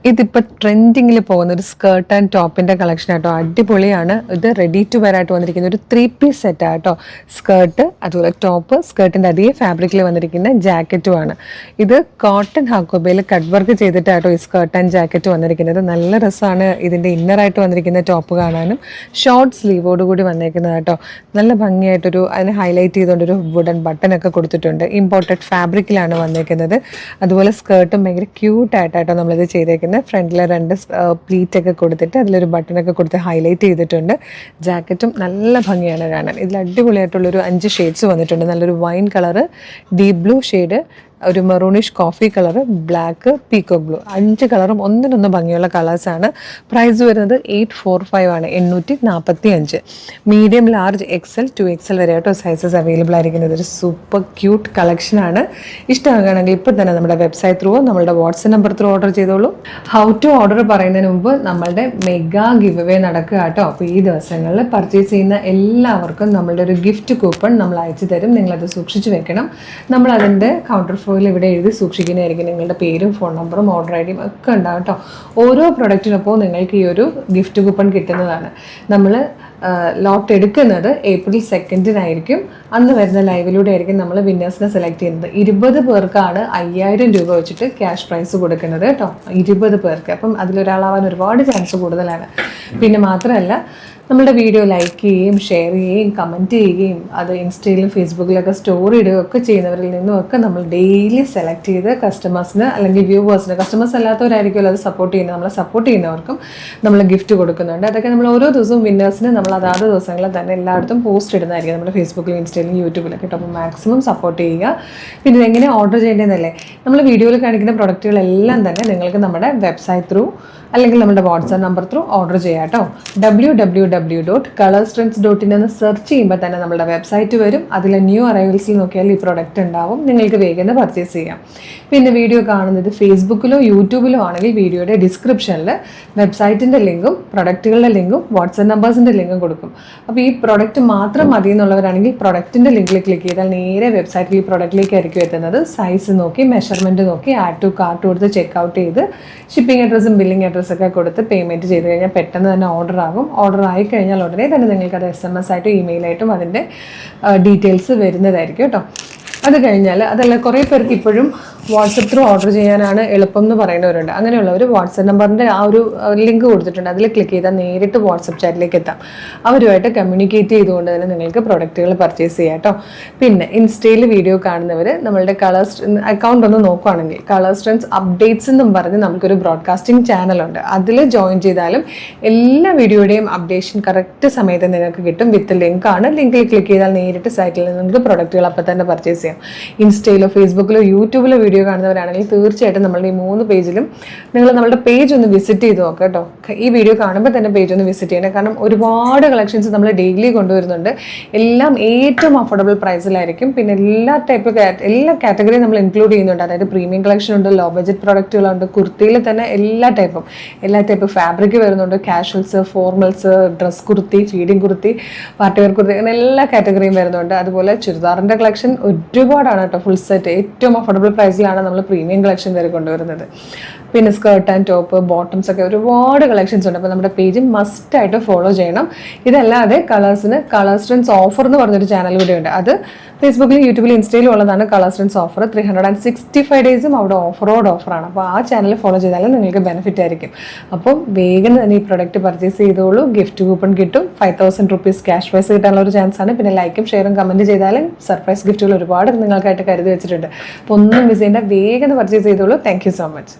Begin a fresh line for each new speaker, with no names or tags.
ഇതിപ്പോൾ ട്രെൻഡിങ്ങിൽ പോകുന്ന ഒരു സ്കേർട്ട് ആൻഡ് ടോപ്പിൻ്റെ കളക്ഷൻ ആട്ടോ. അടിപൊളിയാണ്. ഇത് റെഡി ടു വെയർ ആയിട്ട് വന്നിരിക്കുന്ന ഒരു 3-piece സെറ്റ് ആട്ടോ. സ്കേർട്ട്, അതുപോലെ ടോപ്പ്, സ്കേർട്ടിൻ്റെ അതേ ഫാബ്രിക്കിൽ വന്നിരിക്കുന്ന ജാക്കറ്റുമാണ്. ഇത് കോട്ടൺ ഹാക്കോബയിൽ കട്ട് വർക്ക് ചെയ്തിട്ടാട്ടോ ഈ സ്കേർട്ട് ആൻഡ് ജാക്കറ്റ് വന്നിരിക്കുന്നത്. നല്ല രസമാണ് ഇതിൻ്റെ ഇന്നറായിട്ട് വന്നിരിക്കുന്ന ടോപ്പ് കാണാനും. ഷോർട്ട് സ്ലീവോട് കൂടി വന്നിരിക്കുന്നത് കേട്ടോ. നല്ല ഭംഗിയായിട്ടൊരു അതിനെ ഹൈലൈറ്റ് ചെയ്തുകൊണ്ടൊരു വുഡൻ ബട്ടനൊക്കെ കൊടുത്തിട്ടുണ്ട്. ഇമ്പോർട്ടഡ് ഫാബ്രിക്കിലാണ് വന്നിരിക്കുന്നത്. അതുപോലെ സ്കേർട്ടും ഭയങ്കര ക്യൂട്ടായിട്ടാട്ടോ നമ്മളിത് ചെയ്തേക്കുന്നത്. ഫ്രണ്ടിൽ 2 പ്ലീറ്റ് ഒക്കെ കൊടുത്തിട്ട് അതിലൊരു ബട്ടണൊക്കെ കൊടുത്ത് ഹൈലൈറ്റ് ചെയ്തിട്ടുണ്ട്. ജാക്കറ്റും നല്ല ഭംഗിയാണ് കാണാൻ. ഇതിൽ അടിപൊളിയായിട്ടുള്ളൊരു 5 ഷെയ്ഡ്സ് വന്നിട്ടുണ്ട്. നല്ലൊരു wine colour, deep blue shade, ഒരു maroonish coffee colour, black, peacock blue, 5 കളറും ഒന്നിനൊന്ന് ഭംഗിയുള്ള കളേഴ്സാണ്. പ്രൈസ് വരുന്നത് 845 ആണ്, 845. മീഡിയം, ലാർജ്, XL, 2XL വരെ ആയിട്ടോ സൈസസ് അവൈലബിൾ ആയിരിക്കുന്നത്. ഒരു സൂപ്പർ ക്യൂട്ട് കളക്ഷനാണ്. ഇഷ്ടമാകുകയാണെങ്കിൽ ഇപ്പോൾ തന്നെ നമ്മുടെ വെബ്സൈറ്റ് ത്രൂ, നമ്മളുടെ വാട്സപ്പ് നമ്പർ ത്രൂ ഓർഡർ ചെയ്തോളൂ. ഹൗ ടു ഓർഡർ പറയുന്നതിന് മുമ്പ് നമ്മളുടെ മെഗാ ഗിവ് അവേ നടക്കുക കേട്ടോ. അപ്പോൾ ഈ ദിവസങ്ങളിൽ പർച്ചേസ് ചെയ്യുന്ന എല്ലാവർക്കും നമ്മളുടെ ഒരു ഗിഫ്റ്റ് കൂപ്പൺ നമ്മൾ അയച്ചു തരും. നിങ്ങളത് സൂക്ഷിച്ച് വെക്കണം. നമ്മളതിൻ്റെ കൗണ്ടർ ഫോയിൽ ഇവിടെ എഴുതി സൂക്ഷിക്കുന്നതായിരിക്കും. നിങ്ങളുടെ പേരും ഫോൺ നമ്പറും ഓർഡർ ഐഡിയും ഒക്കെ ഉണ്ടാവും കേട്ടോ. ഓരോ പ്രൊഡക്റ്റിനൊപ്പം നിങ്ങൾക്ക് ഈ ഒരു ഗിഫ്റ്റ് കൂപ്പൺ കിട്ടുന്നതാണ്. നമ്മൾ ലോട്ട് എടുക്കുന്നത് April 2 അന്ന് വരുന്ന ലൈവിലൂടെ ആയിരിക്കും നമ്മൾ വിന്നേഴ്സിനെ സെലക്ട് ചെയ്യുന്നത്. 20 പേർക്കാണ് 5000 രൂപ വെച്ചിട്ട് ക്യാഷ് പ്രൈസ് കൊടുക്കുന്നത് കേട്ടോ. 20 പേർക്ക്. അപ്പം അതിലൊരാളാവാൻ ഒരുപാട് ചാൻസ് കൂടുതലാണ്. പിന്നെ മാത്രമല്ല, നമ്മുടെ വീഡിയോ ലൈക്ക് ചെയ്യുകയും ഷെയർ ചെയ്യുകയും കമൻറ്റ് ചെയ്യുകയും അത് ഇൻസ്റ്റയിലും ഫേസ്ബുക്കിലൊക്കെ സ്റ്റോറി ഇടുകയും ഒക്കെ ചെയ്യുന്നവരിൽ നിന്നുമൊക്കെ നമ്മൾ ഡെയിലി സെലക്ട് ചെയ്ത് കസ്റ്റമേഴ്സിന് അല്ലെങ്കിൽ വ്യൂവേഴ്സിന്, കസ്റ്റമേഴ്സ് അല്ലാത്തവരായിരിക്കുമല്ലോ അത് സപ്പോർട്ട് ചെയ്യുന്നത്, നമ്മളെ സപ്പോർട്ട് ചെയ്യുന്നവർക്കും നമ്മൾ ഗിഫ്റ്റ് കൊടുക്കുന്നുണ്ട്. അതൊക്കെ നമ്മൾ ഓരോ ദിവസവും വിന്നേഴ്സിന് നമ്മൾ അതാത് ദിവസങ്ങളിൽ തന്നെ എല്ലായിടത്തും പോസ്റ്റ് ഇടുന്നതായിരിക്കും, നമ്മുടെ ഫേസ്ബുക്കിലും ഇൻസ്റ്റയിലും യൂട്യൂബിലൊക്കെ കേട്ടോ. അപ്പോൾ മാക്സിമം സപ്പോർട്ട് ചെയ്യുക. പിന്നെ ഇതെങ്ങനെ ഓർഡർ ചെയ്യേണ്ടതെന്നല്ലേ, നമ്മൾ വീഡിയോയിൽ കാണിക്കുന്ന പ്രൊഡക്റ്റുകളെല്ലാം തന്നെ നിങ്ങൾക്ക് നമ്മുടെ വെബ്സൈറ്റ് ത്രൂ അല്ലെങ്കിൽ നമ്മുടെ വാട്സാപ്പ് നമ്പർ ത്രൂ ഓർഡർ ചെയ്യാം കേട്ടോ. www.colorstrends.in എന്ന് സെർച്ച് ചെയ്യുമ്പോൾ തന്നെ നമ്മുടെ വെബ്സൈറ്റ് വരും. അതിൽ ന്യൂ അറൈവൽസിൽ നോക്കിയാൽ ഈ പ്രൊഡക്റ്റ് ഉണ്ടാവും. നിങ്ങൾക്ക് വേഗം പർച്ചേസ് ചെയ്യാം. പിന്നെ വീഡിയോ കാണുന്നത് ഫേസ്ബുക്കിലോ യൂട്യൂബിലോ ആണെങ്കിൽ വീഡിയോയുടെ ഡിസ്ക്രിപ്ഷനിൽ വെബ്സൈറ്റിൻ്റെ ലിങ്കും പ്രൊഡക്റ്റുകളുടെ ലിങ്കും വാട്സാപ്പ് നമ്പേഴ്സിൻ്റെ ലിങ്കും കൊടുക്കും. അപ്പോൾ ഈ പ്രൊഡക്റ്റ് മാത്രം മതി എന്നുള്ളവരാണെങ്കിൽ പ്രൊഡക്റ്റിൻ്റെ ലിങ്കിൽ ക്ലിക്ക് ചെയ്താൽ നേരെ വെബ്സൈറ്റിൽ ഈ പ്രൊഡക്റ്റിലേക്കായിരിക്കും എത്തുന്നത്. സൈസ് നോക്കി, മെഷർമെൻറ്റ് നോക്കി, ആഡ് ടു കാർട്ട് കൊടുത്ത് ചെക്ക് ചെയ്ത് ഷിപ്പിംഗ് അഡ്രസ്സും ബില്ലിംഗ് അഡ്രസ്സൊക്കെ കൊടുത്ത് പേയ്മെൻറ്റ് ചെയ്ത് കഴിഞ്ഞാൽ പെട്ടെന്ന് തന്നെ ഓർഡർ ആകും. ഓർഡർ ആയിക്കഴിഞ്ഞാൽ ഉടനെ തന്നെ നിങ്ങൾക്കത് SMS ആയിട്ടും ഇമെയിലായിട്ടും അതിൻ്റെ ഡീറ്റെയിൽസ് വരുന്നതായിരിക്കും കേട്ടോ. അത് കഴിഞ്ഞാൽ അതല്ല, കുറേ പേർക്ക് ഇപ്പോഴും വാട്സപ്പ് ത്രൂ ഓർഡർ ചെയ്യാനാണ് എളുപ്പം എന്ന് പറയുന്നവരുണ്ട്. അങ്ങനെയുള്ളവർ വാട്സപ്പ് നമ്പറിൻ്റെ ആ ഒരു ലിങ്ക് കൊടുത്തിട്ടുണ്ട്. അതിൽ ക്ലിക്ക് ചെയ്താൽ നേരിട്ട് വാട്സപ്പ് ചാറ്റിലേക്ക് എത്താം. അവരുമായിട്ട് കമ്മ്യൂണിക്കേറ്റ് ചെയ്തുകൊണ്ട് തന്നെ നിങ്ങൾക്ക് പ്രൊഡക്റ്റുകൾ പർച്ചേസ് ചെയ്യാം കേട്ടോ. പിന്നെ ഇൻസ്റ്റയിൽ വീഡിയോ കാണുന്നവർ നമ്മളുടെ അക്കൗണ്ട് ഒന്ന് നോക്കുകയാണെങ്കിൽ കളേഴ്സ് ട്രെൻഡ്സ് അപ്ഡേറ്റ്സ് എന്നും പറഞ്ഞ് നമുക്കൊരു ബ്രോഡ്കാസ്റ്റിംഗ് ചാനലുണ്ട്. അതിൽ ജോയിൻ ചെയ്താലും എല്ലാ വീഡിയോയുടെയും അപ്ഡേഷൻ കറക്റ്റ് സമയത്ത് നിങ്ങൾക്ക് കിട്ടും. വിത്ത് ലിങ്കാണ്. ലിങ്കിൽ ക്ലിക്ക് ചെയ്താൽ നേരിട്ട് സൈറ്റിൽ നിന്ന് നിങ്ങൾക്ക് പ്രൊഡക്റ്റുകൾ അപ്പം തന്നെ പർച്ചേസ് ചെയ്യാം. ഇൻസ്റ്റയിലോ ഫേസ്ബുക്കിലോ യൂട്യൂബിലോ വീഡിയോ കാണുന്നവരാണെങ്കിൽ തീർച്ചയായിട്ടും നമ്മളുടെ ഈ 3 പേജിലും നിങ്ങൾ നമ്മളുടെ പേജ് ഒന്ന് വിസിറ്റ് ചെയ്ത് നോക്കുക കേട്ടോ. ഈ വീഡിയോ കാണുമ്പോൾ തന്നെ പേജ് ഒന്ന് വിസിറ്റ് ചെയ്യണം. കാരണം ഒരുപാട് കളക്ഷൻസ് നമ്മൾ ഡെയിലി കൊണ്ടുവരുന്നുണ്ട്. എല്ലാം ഏറ്റവും അഫോർഡബിൾ പ്രൈസിലായിരിക്കും. പിന്നെ എല്ലാ കാറ്റഗറിയും നമ്മൾ ഇൻക്ലൂഡ് ചെയ്യുന്നുണ്ട്. അതായത് പ്രീമിയം കളക്ഷൻ ഉണ്ട്, ലോ ബഡ്ജറ്റ് പ്രൊഡക്റ്റുകളുണ്ട്, കുർത്തിയിൽ തന്നെ എല്ലാ ടൈപ്പ് ഫാബ്രിക് വരുന്നുണ്ട്, casuals, formals, dress kurti, feeding kurti, party wear kurti, അങ്ങനെ എല്ലാ കാറ്റഗറിയും വരുന്നുണ്ട്. അതുപോലെ ചുരിദാറിൻ്റെ കളക്ഷൻ ഒരുപാടാണ് കേട്ടോ. ഫുൾ സെറ്റ് ഏറ്റവും അഫോർഡബിൾ പ്രൈസിലാണ് നമ്മൾ പ്രീമിയം കളക്ഷൻ വരെ കൊണ്ടുവരുന്നത്. പിന്നെ സ്കേർട്ട് ആൻഡ് ടോപ്പ്, ബോട്ടംസ് ഒക്കെ ഒരുപാട് കളക്ഷൻസ് ഉണ്ട്. അപ്പോൾ നമ്മുടെ പേജ് മസ്റ്റായിട്ട് ഫോളോ ചെയ്യണം. ഇതല്ലാതെ കളേഴ്സ് ട്രെൻഡ്സ് ഓഫർ എന്ന് പറഞ്ഞൊരു ചാനൽ കൂടെ ഉണ്ട്. അത് ഫേസ്ബുക്കിലും യൂട്യൂബിലും ഇൻസ്റ്റയിലും ഉള്ളതാണ്. കളേഴ്സ് ട്രെൻഡ്സ് ഓഫർ 365 ഡേയ്സും അവിടെ ഓഫറാണ്. അപ്പോൾ ആ ചാനൽ ഫോളോ ചെയ്താലും നിങ്ങൾക്ക് ബെനിഫിറ്റ് ആയിരിക്കും. അപ്പം വേഗം തന്നെ ഈ പ്രൊഡക്റ്റ് പർച്ചേസ് ചെയ്തോളൂ. ഗിഫ്റ്റ് കൂപ്പൺ കിട്ടും. 5000 rupees ക്യാഷ് പ്രൈസ് കിട്ടാനുള്ള ഒരു ചാൻസ് ആണ്. പിന്നെ ലൈക്കും ഷെയറും കമൻറ്റ് ചെയ്താലും സർപ്രൈസ് ഗിഫ്റ്റുകൾ ഒരുപാട് നിങ്ങൾക്കായിട്ട് കരുതി വെച്ചിട്ടുണ്ട്. അപ്പോൾ ഒന്നും മിസ് ചെയ്യേണ്ട, വേഗം പർച്ചേസ് ചെയ്തോളൂ. Thank you so much.